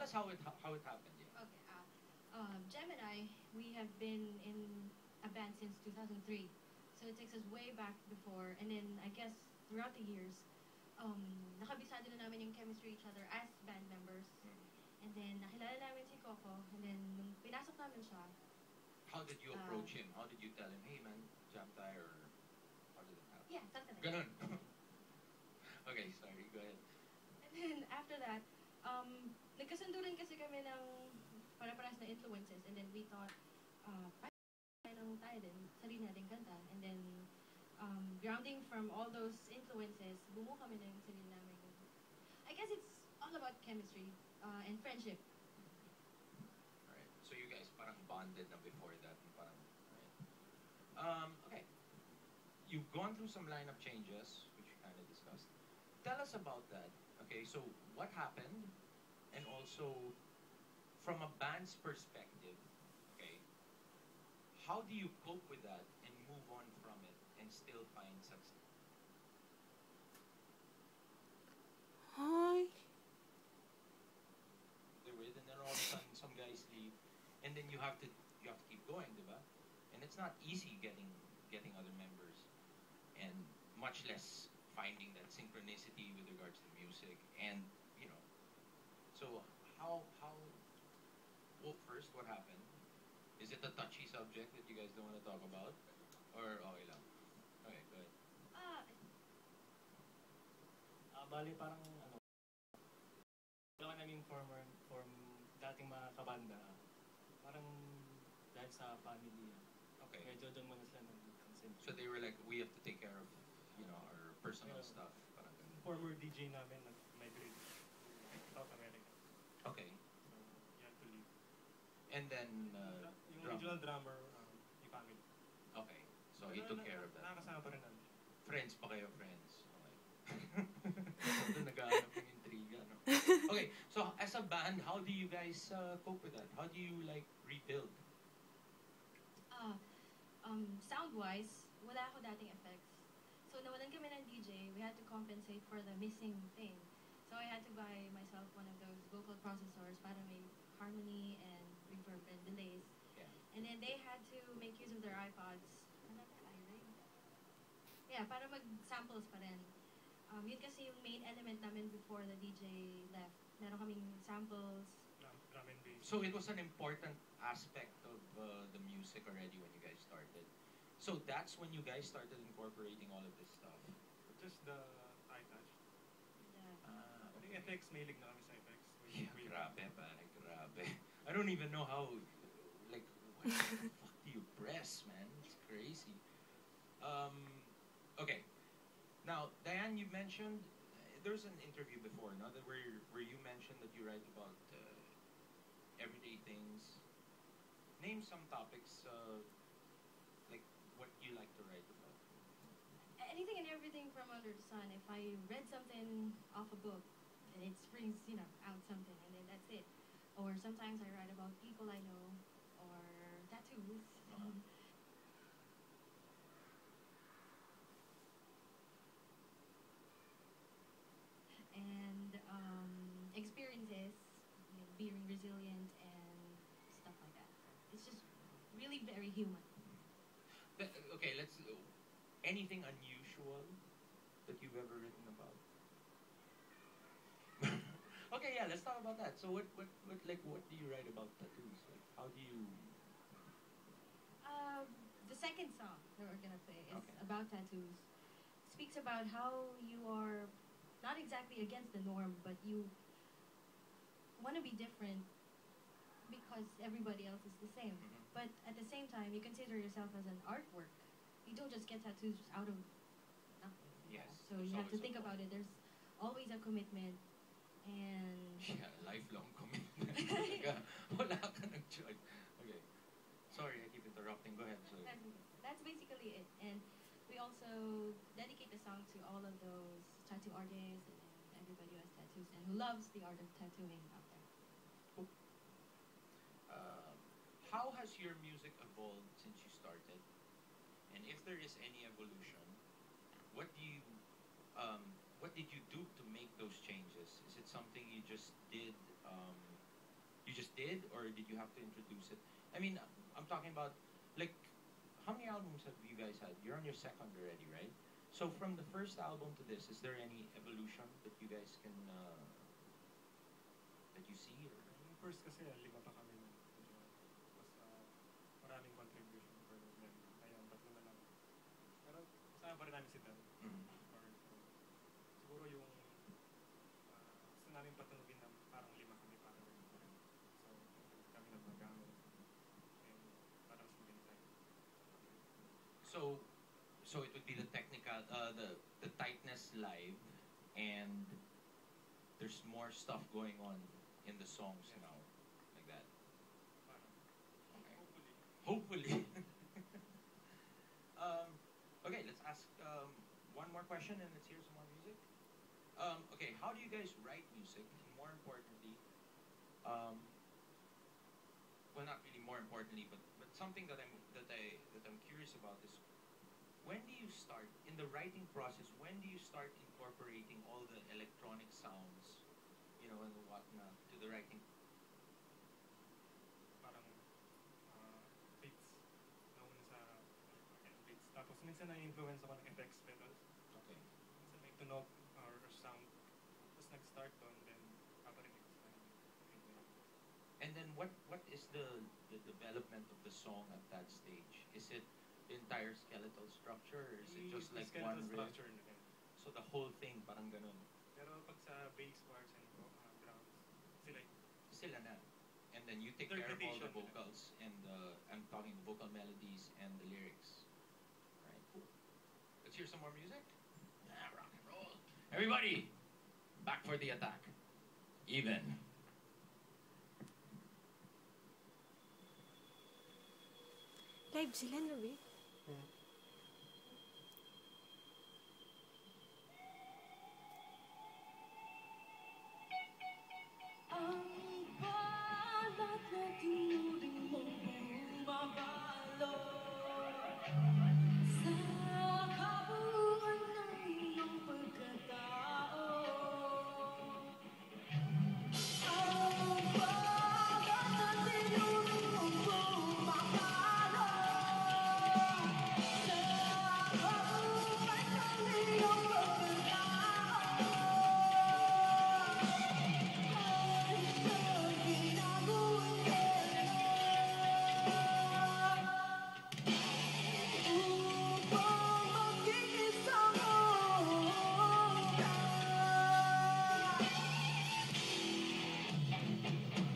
us how it happened. Yeah. Okay. Jem and I, we have been in a band since 2003. So it takes us way back before. And then I guess throughout the years, nakabisado na namin yung chemistry each other as band members. And then nakilala namin si Coco. And then nung pinasok namin siya. How did you approach him? How did you tell him, hey man, jam tayo, or how did it happen? Yeah, something like Ganun. that. Okay, sorry, go ahead. And then after that, nagkasundo rin kasi kami ng para-paras na influences. And then we thought, parang tayo din, sarili natin kanta. And then, grounding from all those influences, bumuo kami ng sarili namin. I guess it's all about chemistry and friendship. Alright, so you guys parang bonded na before that. Parang, right? Okay. You've gone through some lineup changes, which we kind of discussed. Tell us about that. Okay, so what happened? And also, from a band's perspective, okay, how do you cope with that and move on from it and still find success? Hi. They wait, and then all of a sudden some guys leave, and then you have to keep going, diba? And it's not easy getting other members, and much less finding that synchronicity with regards to music, and you know. So how well, first, what happened? Is it a touchy subject that you guys don't want to talk about? Or okay lang? Okay, go ahead. Bali parang wala naging form dating mga kabanda. Parang dahil sa family. Okay. Medyo doon muna sila nag-concentrate. So they were like, we have to take care of, you know, our personal stuff. Parang ganun. Former DJ namin nag-migrate to South America. Okay. So, you had to leave. And then, yung original drummer, yung family. Okay. So he took care of that. Nakakasama pa rin namin. Friends pa kayo, friends. Okay. Doon nag-aanap ng intriga, no? Okay, so as a band, how do you guys cope with that? How do you, like, rebuild? Sound-wise, wala ako dating effects. So nawalan kami ng DJ, we had to compensate for the missing thing. So I had to buy myself one of those vocal processors para may harmony and reverb and delays. Yeah. And then they had to make use of their iPods. Yeah, para mag-samples pa rin. Yun kasi yung main element namin before the DJ left. Meron kaming samples. Drum and bass. So it was an important aspect of the music already when you guys started. So that's when you guys started incorporating all of this stuff. Just the iTouch. Yeah. I think FX, mahilig na kami sa FX. Yeah, grabe, pare, grabe. I don't even know how, like, what the fuck do you press, man? It's crazy. Okay. Now, Diane, you mentioned, there's an interview before, no, that where you mentioned that you write about everyday things. Name some topics, like what you like to write about. Anything and everything from under the sun. If I read something off a book, and it springs, out something, and then that's it. Or sometimes I write about people I know, or tattoos. And experiences, being resilient and stuff like that. It's just really very human. Okay, let's. Anything unusual that you've ever written about? Okay, yeah, let's talk about that. So, what do you write about tattoos? Like, how do you? The second song that we're gonna play is Okay. about tattoos. Speaks about how you are not exactly against the norm, but you want to be different because everybody else is the same. Mhm. But at the same time, you consider yourself as an artwork. You don't just get tattoos out of nothing. Yes, So there's you have to always a think point. about it. There's always a commitment, and Yeah, lifelong commitment. Talaga. Wala ka ng choice. Okay. Sorry, I keep interrupting. Go ahead. Sorry. that's basically it. And we also dedicate the song to all of those tattoo artists and everybody who has tattoos and who loves the art of tattooing out there. How has your music evolved since you started? And if there is any evolution, what did you do to make those changes? Is it something you just did You just did, or did you have to introduce it? I mean, I'm talking about, like, how many albums have you guys had? You're on your second already, right? So from the first album to this, is there any evolution that you guys can, that you see? Or? Yung first kasi, 5 pa kami nun. Mas maraming contribution per member. Ngayon, 3 na lang. Pero kasama pa rin namin si Dan. Siguro yung gusto namin patunugin na parang 5 kami para rin pa rin. So, kami nagmagamit. And parang sabihin tayo. So it would be the technical, the tightness live, and there's more stuff going on in the songs now, like that. Okay. Hopefully. Okay, let's ask one more question, and let's hear some more music. Okay, how do you guys write music? And more importantly, well, not really more importantly, but something that I'm curious about is, when do you start in the writing process? When do you start incorporating all the electronic sounds, you know, and whatnot to the writing? Parang beats. Nauna sa beats. Tapos minsan na-influence ako ng effects pedals. Okay. Minsan may tunog or sound. Tapos nag-start doon, then paparinig sa And then what is the development of the song at that stage? Is it the entire skeletal structure, or is it just like one riff? Structure. So the whole thing parang ganun. Pero pag sa bass parts and drums, Sila na. And then you take care of all the vocals and I'm talking the vocal melodies and the lyrics. Right, cool. Let's hear some more music. Yeah, rock and roll. Everybody, back for the attack. Even. Live sila na, be?